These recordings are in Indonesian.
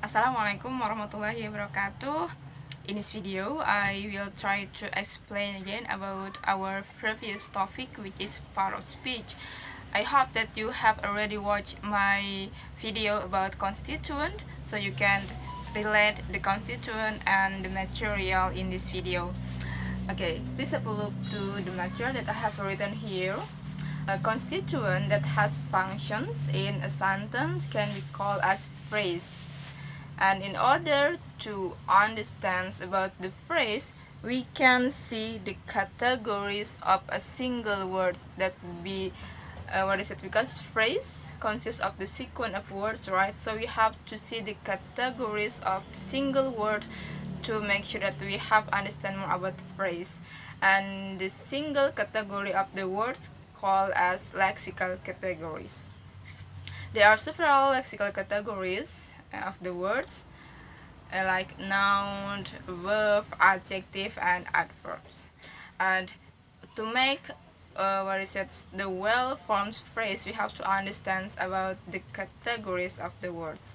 Assalamualaikum warahmatullahi wabarakatuh. In this video, I will try to explain again about our previous topic, which is part of speech. I hope that you have already watched my video about constituent, so you can relate the constituent and the material in this video. Okay, please have a look to the material that I have written here. A constituent that has functions in a sentence can be called as phrase. And in order to understand about the phrase, we can see the categories of a single word that be because phrase consists of the sequence of words, right? So we have to see the categories of the single word to make sure that we have understand more about the phrase. And the single category of the words called as lexical categories. There are several lexical categories of the words, like noun, verb, adjective, and adverbs. And to make the well-formed phrase, we have to understand about the categories of the words.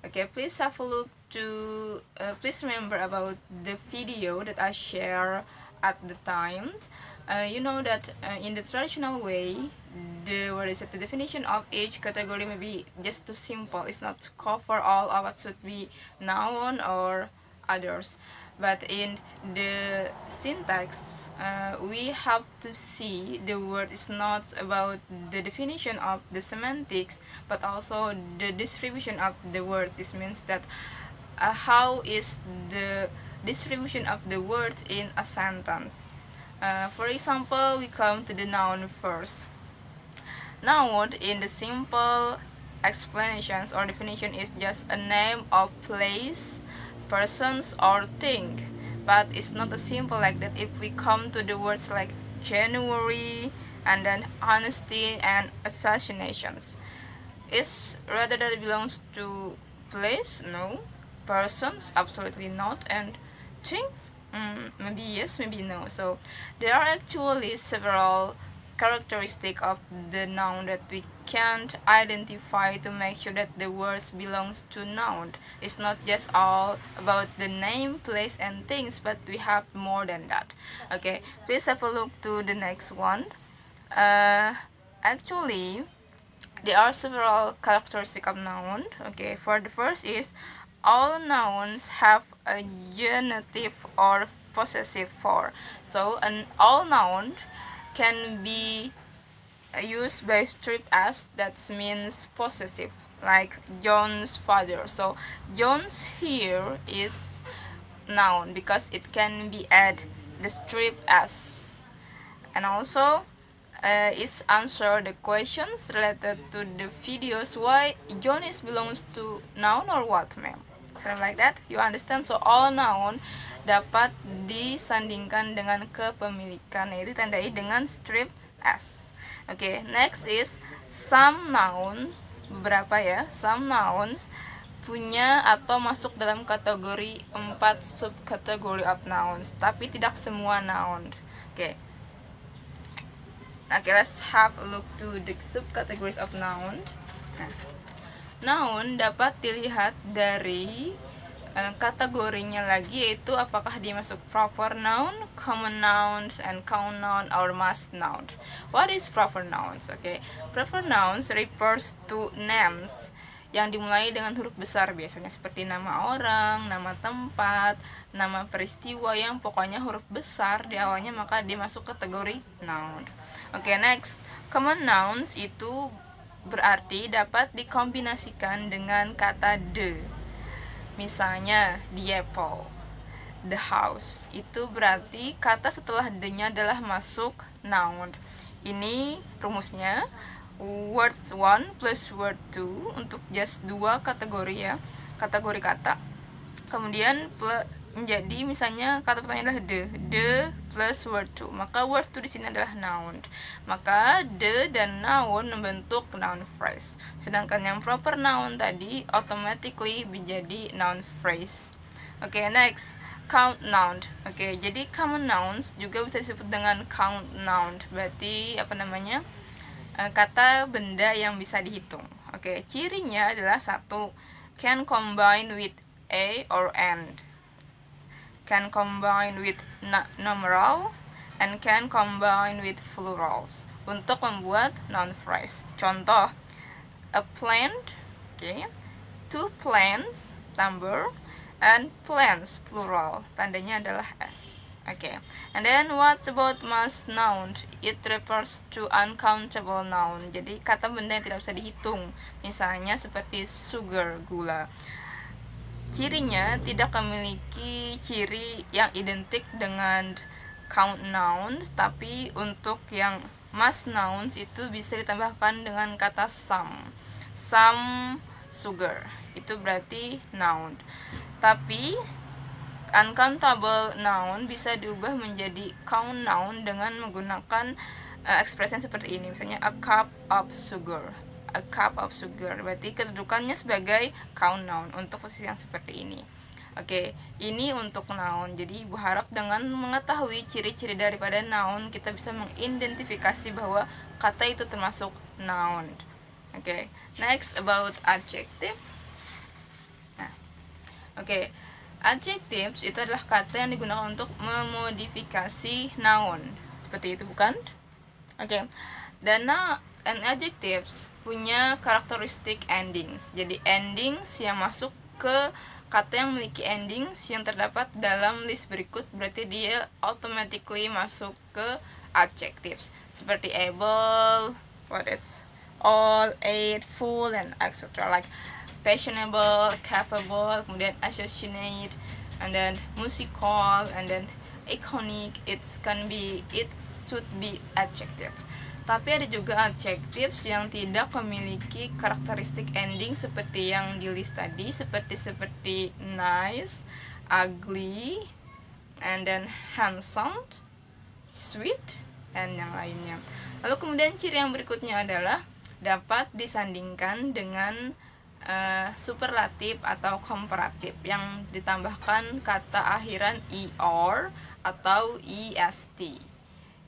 Okay, please have a look to please remember about the video that I share at the time. You know that in the traditional way, the definition of each category may be just too simple. It's not to cover all of what should be noun or others. But in the syntax, we have to see the word is not about the definition of the semantics, but also the distribution of the words. This means that how is the distribution of the words in a sentence. For example, we come to the noun first. Noun in the simple explanations or definition is just a name of place, persons, or thing. But it's not as simple like that. If we come to the words like January and then honesty and assassinations, is rather that it belongs to place? No. Persons? Absolutely not. And things? Maybe yes, maybe no. So there are actually several characteristic of the noun that we can't identify to make sure that the words belongs to noun. It's not just all about the name, place, and things, but we have more than that. Okay, please have a look to the next one. Actually, there are several characteristics of noun. Okay, for the first is all nouns have a genitive or possessive form. So an all noun can be used by strip s, that means possessive, like John's father. So John's here is noun because it can be add the strip s. And also it's answer the questions related to the videos why John is belongs to noun or what, ma'am. So like that, you understand. So all noun dapat disandingkan dengan kepemilikan, yaitu tandai dengan strip s. Okay, next is some nouns, beberapa ya, some nouns punya atau masuk dalam kategori 4 subkategori of nouns, tapi tidak semua noun. Okay, let's have a look to the subcategories of noun. Noun dapat dilihat dari kategorinya lagi, yaitu apakah dia masuk proper noun, common nouns, and count noun, or must noun. What is proper nouns? Okay, proper nouns refers to names yang dimulai dengan huruf besar, biasanya seperti nama orang, nama tempat, nama peristiwa yang pokoknya huruf besar di awalnya, maka dia masuk kategori noun. Oke, next. Common nouns itu berarti dapat dikombinasikan dengan kata the. Misalnya the apple, the house. Itu berarti kata setelah the-nya adalah masuk noun. Ini rumusnya. Word 1 plus word 2 untuk just 2 kategori ya, kategori kata. Kemudian menjadi misalnya kata pertamanya adalah the plus word 2, maka word 2 di sini adalah noun. Maka the dan noun membentuk noun phrase. Sedangkan yang proper noun tadi automatically menjadi noun phrase. Oke, next. Count noun. Oke, jadi common nouns juga bisa disebut dengan count noun. Berarti kata benda yang bisa dihitung. Oke, cirinya adalah satu, can combine with a or and, can combine with numeral, and can combine with plurals untuk membuat noun phrase. Contoh, a plant, okay, two plants, number, and plants, plural, tandanya adalah s. Okay, and then what's about mass noun? It refers to uncountable noun. Jadi kata benda yang tidak bisa dihitung, misalnya seperti sugar, gula. Cirinya tidak memiliki ciri yang identik dengan count nouns, tapi untuk yang mass nouns itu bisa ditambahkan dengan kata some sugar, itu berarti noun. Tapi uncountable noun bisa diubah menjadi count noun dengan menggunakan ekspresi seperti ini. Misalnya a cup of sugar, a cup of sugar, berarti kedudukannya sebagai count noun untuk posisi yang seperti ini. Oke, ini untuk noun. Jadi Ibu harap dengan mengetahui ciri-ciri daripada noun, kita bisa mengidentifikasi bahwa kata itu termasuk noun. Oke, next about adjective. Nah, oke, adjectives itu adalah kata yang digunakan untuk memodifikasi noun. Seperti itu, bukan? Oke, dan adjectives punya karakteristik endings. Jadi endings yang masuk ke kata yang memiliki endings yang terdapat dalam list berikut berarti dia automatically masuk ke adjectives. Seperti able, all, aid, full, and etc. Like fashionable, capable, kemudian associate, and then musical, and then iconic. It should be adjective. Tapi ada juga adjectives yang tidak memiliki karakteristik ending seperti yang di list tadi, seperti nice, ugly, and then handsome, sweet, dan yang lainnya. Lalu kemudian ciri yang berikutnya adalah dapat disandingkan dengan superlatif atau komparatif yang ditambahkan kata akhiran er atau est,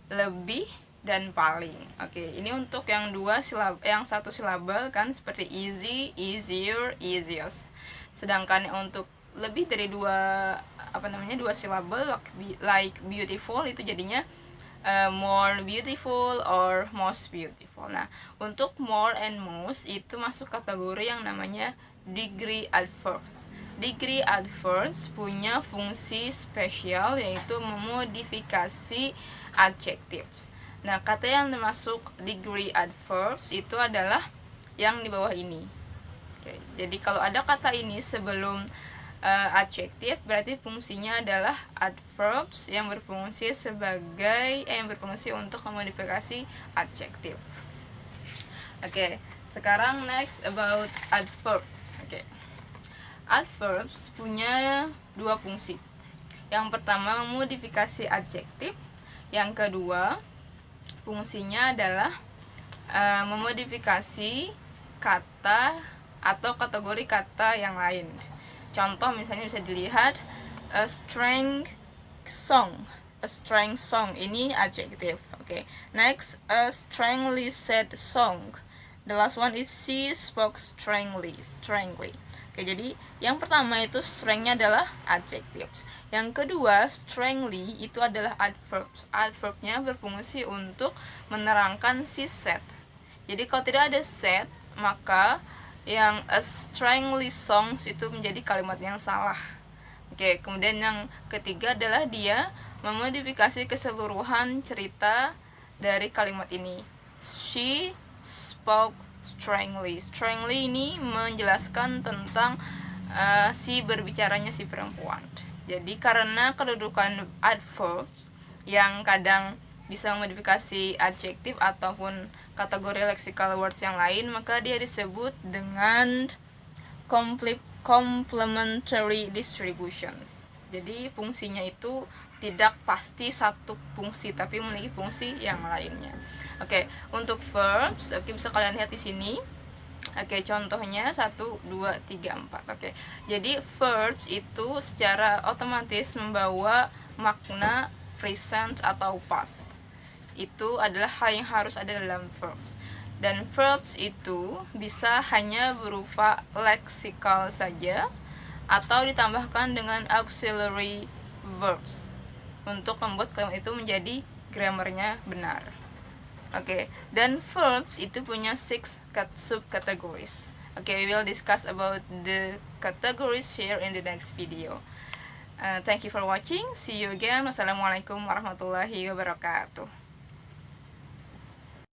lebih dan paling. Oke, ini untuk yang satu silabel kan, seperti easy, easier, easiest. Sedangkan untuk lebih dari dua silabel like beautiful itu jadinya more beautiful or most beautiful. Nah, untuk more and most itu masuk kategori yang namanya degree adverbs. Degree adverbs punya fungsi spesial yaitu memodifikasi adjectives. Nah, kata yang termasuk degree adverbs itu adalah yang di bawah ini. Oke, jadi kalau ada kata ini sebelum adjektif, berarti fungsinya adalah adverbs yang berfungsi untuk memodifikasi adjektif. Oke, sekarang next about adverbs. Oke, adverbs punya dua fungsi. Yang pertama memodifikasi adjektif, yang kedua fungsinya adalah memodifikasi kata atau kategori kata yang lain. Contoh misalnya bisa dilihat a strong song. A strong song ini adjective. Okay. Next, a strongly said song. The last one is she spoke strongly. Oke, jadi yang pertama itu strength-nya adalah adjectives. Yang kedua, strongly itu adalah adverbs. Adverb-nya berfungsi untuk menerangkan si said. Jadi kalau tidak ada said, maka yang a strongly songs itu menjadi kalimat yang salah. Oke, kemudian yang ketiga adalah dia memodifikasi keseluruhan cerita dari kalimat ini. She spoke strongly. Strongly ini menjelaskan tentang si berbicaranya si perempuan. Jadi karena kedudukan adverbs yang kadang bisa memodifikasi adjektif ataupun kategori lexical words yang lain, maka dia disebut dengan complementary distributions. Jadi fungsinya itu tidak pasti satu fungsi, tapi memiliki fungsi yang lainnya. Oke, untuk verbs, bisa kalian lihat di sini. Oke, contohnya 1, 2, 3, 4. Oke, jadi verbs itu secara otomatis membawa makna present atau past. Itu adalah hal yang harus ada dalam verbs. Dan verbs itu bisa hanya berupa leksikal saja atau ditambahkan dengan auxiliary verbs untuk membuat kalimat itu menjadi grammarnya benar. Oke, dan verbs itu punya 6 subcategories. Okay, we will discuss about the categories here in the next video. Thank you for watching. See you again. Wassalamualaikum warahmatullahi wabarakatuh.